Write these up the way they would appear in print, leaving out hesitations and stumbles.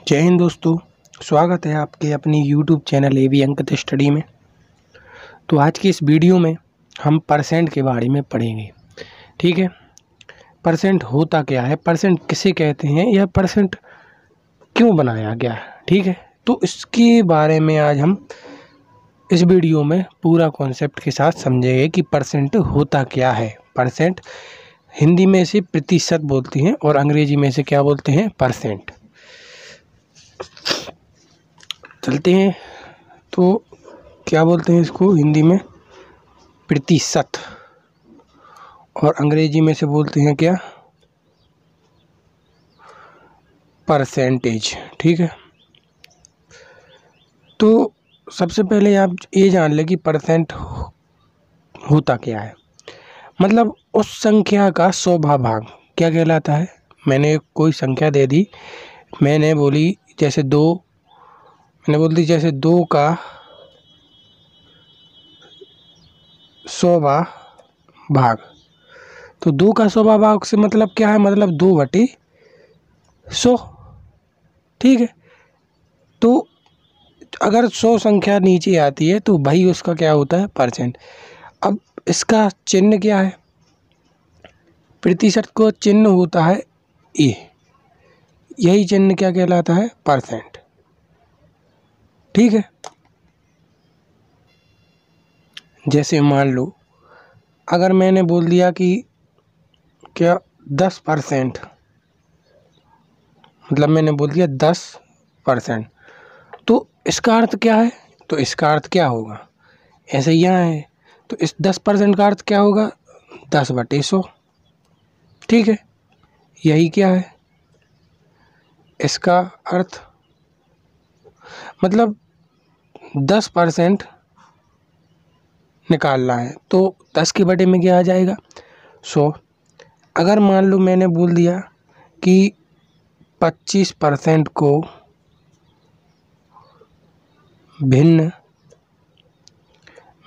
जय हिंद दोस्तों, स्वागत है आपके अपनी YouTube channel A B Ankit study में। तो आज की इस वीडियो में हम परसेंट के बारे में पढ़ेंगे। ठीक है, परसेंट होता क्या है, परसेंट किसे कहते हैं, या परसेंट क्यों बनाया गया है। ठीक है, तो इसके बारे में आज हम इस वीडियो में पूरा कॉन्सेप्ट के साथ समझेंगे कि परसेंट होता क्या है। परसेंट हिंदी में इसे प्रतिशत बोलते हैं और अंग्रेजी में इसे क्या बोलते हैं, परसेंट। चलते हैं, तो क्या बोलते हैं इसको हिंदी में, प्रतिशत, और अंग्रेजी में से बोलते हैं क्या, परसेंटेज। ठीक है, तो सबसे पहले आप ये जान लें कि परसेंट होता क्या है। मतलब उस संख्या का 100वां भाग क्या कहलाता है। मैंने कोई संख्या दे दी, मैंने बोली जैसे 2, मैंने बोल दी जैसे 2 का 100वां भाग। तो 2 का 100वां भाग से मतलब क्या है, मतलब 2/100। ठीक है, तो अगर 100 संख्या नीचे आती है तो भाई उसका क्या होता है, परसेंट। अब इसका चिन्ह क्या है, प्रतिशत को चिन्ह होता है ए, यही चिन्ह क्या कहलाता है, परसेंट। ठीक है, जैसे मान लो अगर मैंने बोल दिया कि क्या 10%, मतलब मैंने बोल दिया 10%, तो इसका अर्थ क्या है, तो इसका अर्थ क्या होगा, ऐसे यहाँ है तो इस 10% का अर्थ क्या होगा, 10/100। ठीक है, यही क्या है इसका अर्थ, मतलब 10% निकालना है तो 10 के बटे में क्या आ जाएगा, 100। अगर मान लो मैंने बोल दिया कि 25% को भिन्न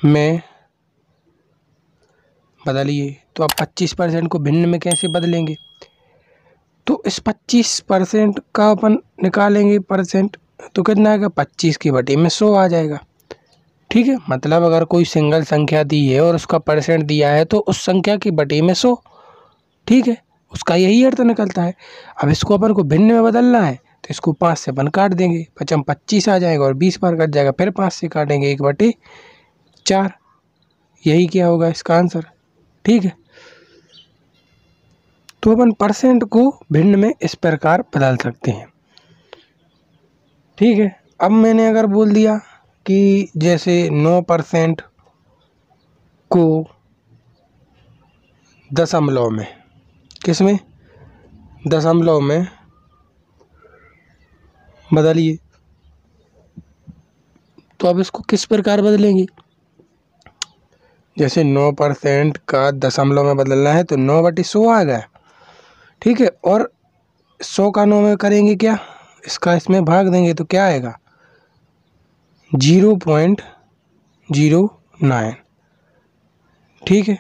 में बदलिए, तो आप 25% को भिन्न में कैसे बदलेंगे, तो इस 25% का अपन निकालेंगे परसेंट, तो कितना आएगा, 25 के बटे में 100 आ जाएगा। ठीक है, मतलब अगर कोई सिंगल संख्या दी है और उसका परसेंट दिया है तो उस संख्या के बटे में 100। ठीक है, उसका यही अर्थ निकलता है। अब इसको अपन को भिन्न में बदलना है तो इसको 5 से अपन काट देंगे, 25 आ जाएगा और 20 बार कट जाएगा, फिर 5 से काटेंगे 1/4। यही क्या होगा इसका आंसर। ठीक है, तो अपन परसेंट को भिन्न में इस प्रकार बदल सकते हैं। ठीक है, अब मैंने अगर बोल दिया कि जैसे 9% को दशमलव में, किसमें, दशमलव में बदलिए, तो अब इसको किस प्रकार बदलेंगे, जैसे 9% का दशमलव में बदलना है तो 9/100 आ गया। ठीक है, और 100 का 9 में करेंगे क्या, इसका इसमें भाग देंगे तो क्या आएगा, 0.09। ठीक है,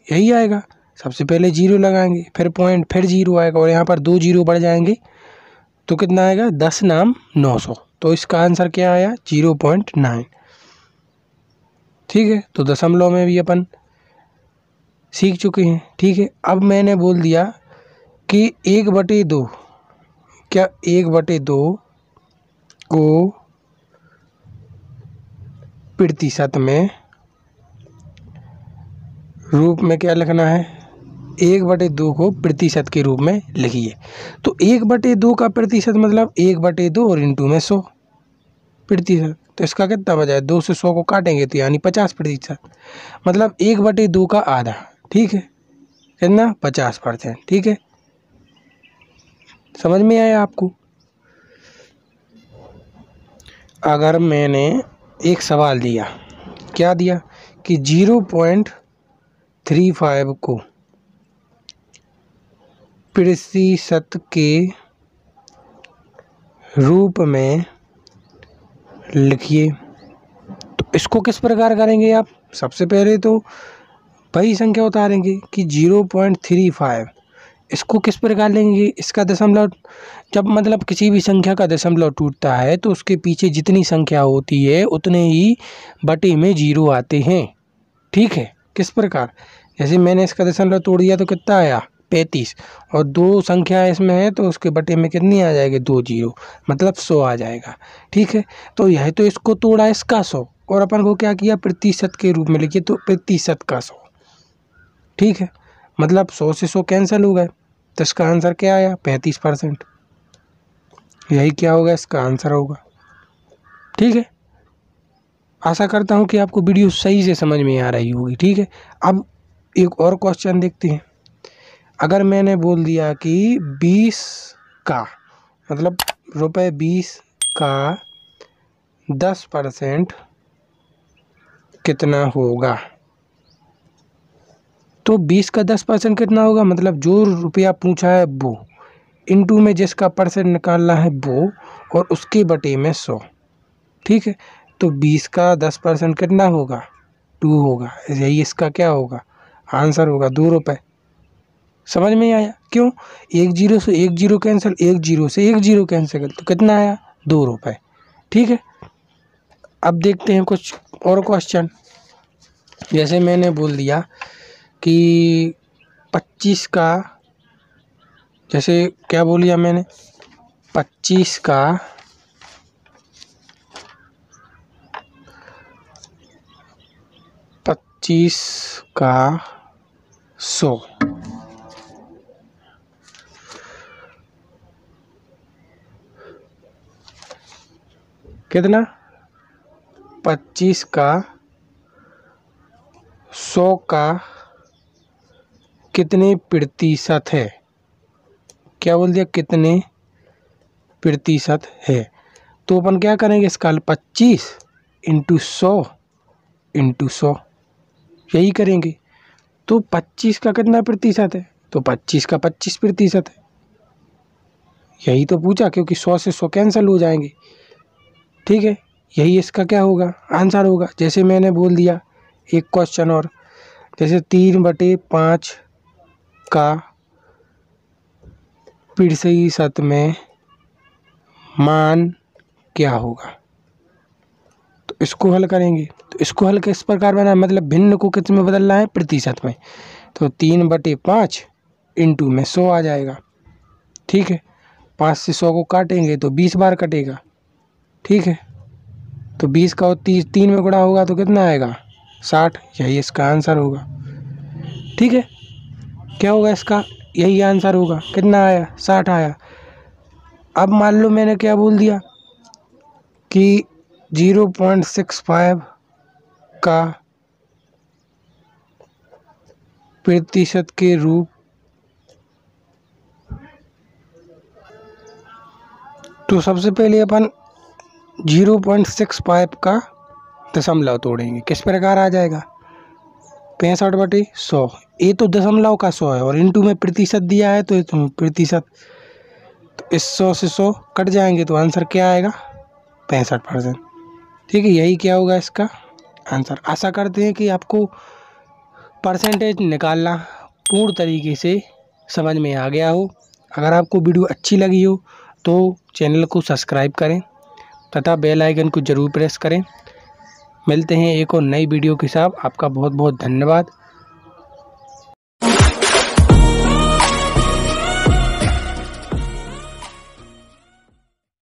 यही आएगा। सबसे पहले 0 लगाएंगे, फिर पॉइंट, फिर 0 आएगा, और यहाँ पर 2 0 बढ़ जाएंगे तो कितना आएगा, 10 नाम 900। तो इसका आंसर क्या आया, 0.9। ठीक है, तो दशमलव में भी अपन सीख चुके हैं। ठीक है, अब मैंने बोल दिया कि 1/2, क्या 1/2 को प्रतिशत में रूप में क्या लिखना है, 1/2 को प्रतिशत के रूप में लिखिए। तो 1/2 का प्रतिशत मतलब 1/2 और इंटू में 100 प्रतिशत, तो इसका कितना बचा, 2 से 100 को काटेंगे तो यानी 50%, मतलब 1/2 का आधा। ठीक है, कितना, 50%। ठीक है, समझ में आया आपको। अगर मैंने एक सवाल दिया, क्या दिया कि 0.35 को प्रतिशत के रूप में लिखिए, तो इसको किस प्रकार करेंगे आप, सबसे पहले तो वही संख्या उतारेंगे कि 0.35 इसको किस प्रकार लेंगे, इसका दशमलव, जब मतलब किसी भी संख्या का दशमलव टूटता है तो उसके पीछे जितनी संख्या होती है उतने ही बटे में जीरो आते हैं। ठीक है, किस प्रकार, जैसे मैंने इसका दशमलव तोड़ दिया तो कितना आया 35, और 2 संख्या इसमें है तो उसके बटे में कितनी आ जाएगी 2 जीरो, मतलब 100 आ जाएगा। ठीक है, तो यह तो इसको तोड़ा इसका 100, और अपन को क्या किया प्रतिशत के रूप में लिखिए, तो प्रतिशत का 100। ठीक है, मतलब 100 से 100 कैंसिल हो गए, तो इसका आंसर क्या आया 35%। यही क्या होगा, इसका आंसर होगा। ठीक है, आशा करता हूँ कि आपको वीडियो सही से समझ में आ रही होगी। ठीक है, अब एक और क्वेश्चन देखते हैं। अगर मैंने बोल दिया कि 20 का मतलब रुपये 20 का 10% कितना होगा, तो 20 का 10% कितना होगा, मतलब जो रुपया पूछा है वो, इनटू में जिसका परसेंट निकालना है वो, और उसके बटे में 100। ठीक है, तो 20 का 10% कितना होगा 2 होगा, यही इसका क्या होगा आंसर होगा 2 रुपये। समझ में आया, क्यों, 1 जीरो से 1 जीरो कैंसिल, 1 जीरो से 1 जीरो कैंसिल, तो कितना आया 2 रुपये। ठीक है, अब देखते हैं कुछ और क्वेश्चन। जैसे मैंने बोल दिया कि 25 का, जैसे क्या बोल दिया मैंने, 25 का 100 कितना, 25 का 100 का कितने प्रतिशत है, क्या बोल दिया कितने प्रतिशत है, तो अपन क्या करेंगे इसका 25 इंटू 100 यही करेंगे। तो 25 का कितना प्रतिशत है, तो 25 का 25% है, यही तो पूछा, क्योंकि 100 से 100 कैंसिल हो जाएंगे। ठीक है, यही इसका क्या होगा आंसर होगा। जैसे मैंने बोल दिया एक क्वेश्चन और, जैसे 3/5 का प्रतिशत में मान क्या होगा, तो इसको हल करेंगे। तो इसको हल किस प्रकार बना, मतलब भिन्न को किस में बदलना है प्रतिशत में, तो 3/5 इंटू में 100 आ जाएगा। ठीक है, 5 से 100 को काटेंगे तो 20 बार कटेगा। ठीक है, तो 20 का 3 में गुणा होगा तो कितना आएगा 60, यही इसका आंसर होगा। ठीक है, क्या होगा इसका, यही आंसर होगा, कितना आया 60 आया। अब मान लो मैंने क्या बोल दिया कि 0.65 का प्रतिशत के रूप, तो सबसे पहले अपन 0.65 का दशमलव तोड़ेंगे, किस प्रकार आ जाएगा 65/100, ये तो दशमलव का 100 है, और इनटू में प्रतिशत दिया है तो प्रतिशत, तो इस 100 से 100 कट जाएंगे तो आंसर क्या आएगा 65%। ठीक है, यही क्या होगा इसका आंसर। आशा करते हैं कि आपको परसेंटेज निकालना पूर्ण तरीके से समझ में आ गया हो। अगर आपको वीडियो अच्छी लगी हो तो चैनल को सब्सक्राइब करें तथा बेल आइकन को ज़रूर प्रेस करें। मिलते हैं एक और नई वीडियो के साथ। आपका बहुत बहुत धन्यवाद।